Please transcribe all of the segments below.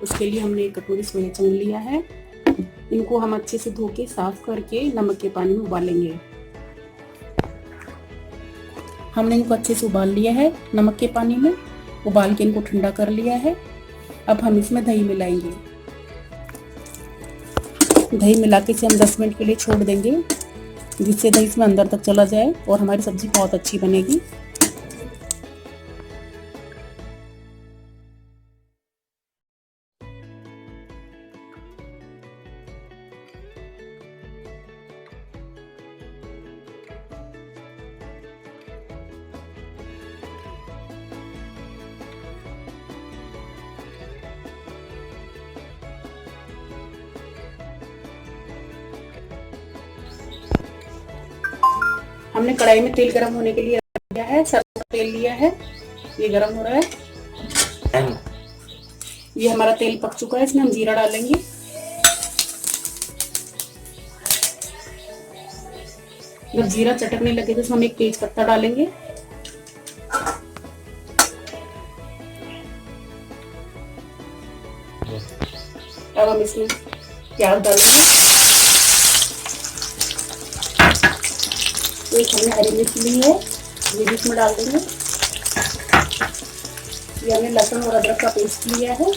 उसके लिए हमने एक कटोरी सोया चंक लिया है। इनको हम अच्छे से धो के साफ करके नमक के पानी में उबालेंगे। हमने इनको अच्छे से उबाल लिया है नमक के पानी में, उबाल के इनको ठंडा कर लिया है। अब हम इसमें दही मिलाएंगे। दही मिला के इसे हम 10 मिनट के लिए छोड़ देंगे, जिससे दही इसमें अंदर तक चला जाए और हमारी सब्जी बहुत अच्छी बनेगी। हमने कढ़ाई में तेल गरम होने के लिए रख दिया है। सरसों का तेल लिया है, ये गरम हो रहा है। ये हमारा तेल पक चुका है, इसमें हम जीरा डालेंगे। जब जीरा चटकने लगे तो इसमें हम एक तेज पत्ता डालेंगे। अब हम इसमें प्याज डालेंगे। एक हमने हरी मिर्च ली है, ये भी इसमें डाल देंगे। ये हमने लहसुन और अदरक का पेस्ट लिया है,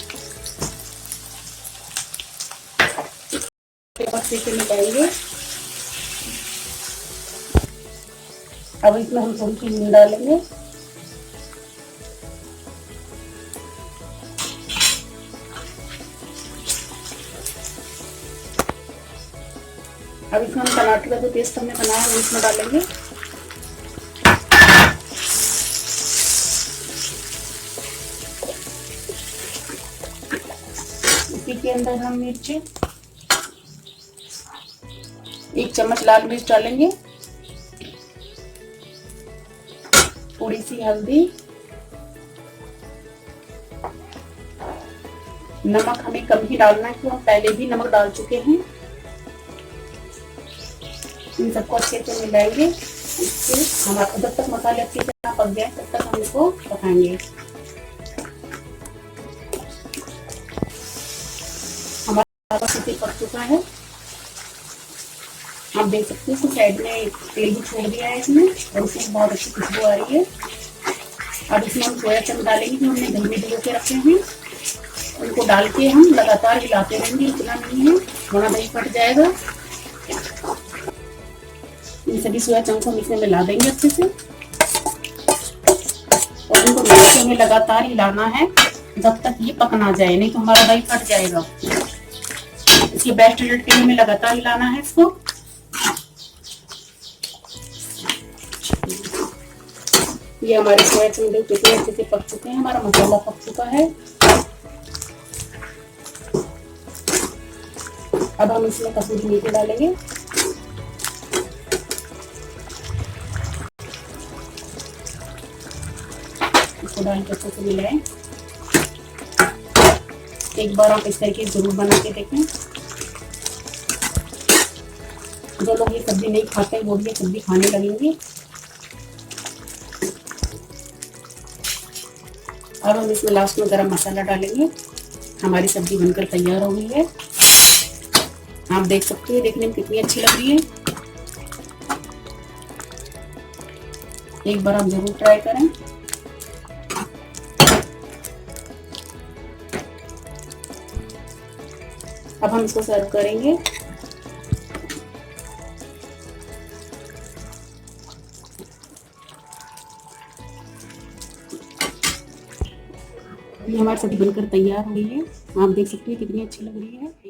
अच्छे से मिलाएंगे। अब इसमें हम थोड़ी सी हींग डालेंगे। अब इसमें हम टमाटर का जो पेस्ट हमने बनाया है वो इसमें डालेंगे। इसी के अंदर हम मिर्च, 1 चम्मच लाल मिर्च डालेंगे, थोड़ी सी हल्दी, नमक हमें कम ही डालना है क्योंकि हम पहले भी नमक डाल चुके हैं। इन सबको अच्छे से मिलाएंगे। इससे हमारा जब तक मसाले अच्छे से पक जाए तब तक हम इसको पकाएंगे। हमारा अच्छे पक चुका है, आप देख सकते हैं। इसको साइड में तेल भी छोड़ दिया है इसमें और उसमें बहुत अच्छी खुशबू आ रही है। अब इसमें हम सोया चंक डालेंगे जो हमने दही में भिगो के रखे हैं। उनको डाल के हम लगातार हिलाते रहेंगे, इतना नहीं है वरना दही फट जाएगा। इन सभी सोया चंक को इसमें मिला देंगे अच्छे से और इनको मिला के हमें लगातार हिलाना है जब तक ये पक ना जाए, नहीं तो हमारा दही फट जाएगा। इसके बेस्ट रिजल्ट के लिए हमें लगातार हिलाना है इसको। ये हमारे सोया चंक कितने अच्छे से पक चुके हैं, हमारा मसाला पक चुका है। अब हम इसमें कसूरी मेथी डालेंगे। इसको डाल के अच्छे से मिलाएं। एक बार आप इस तरीके जरूर बना के देखें। जो लोग ये सब्जी नहीं खाते वो भी ये सब्जी खाने लगेंगे। अब हम इसमें लास्ट में गरम मसाला डालेंगे। हमारी सब्जी बनकर तैयार हो गई है। आप देख सकते हैं देखने में कितनी अच्छी लग रही है। एक बार आप जरूर ट्राई करें। अब हम इसको सर्व करेंगे। ये हमारी सब्जी बनकर तैयार हो गई है। आप देख सकते हैं कितनी अच्छी लग रही है।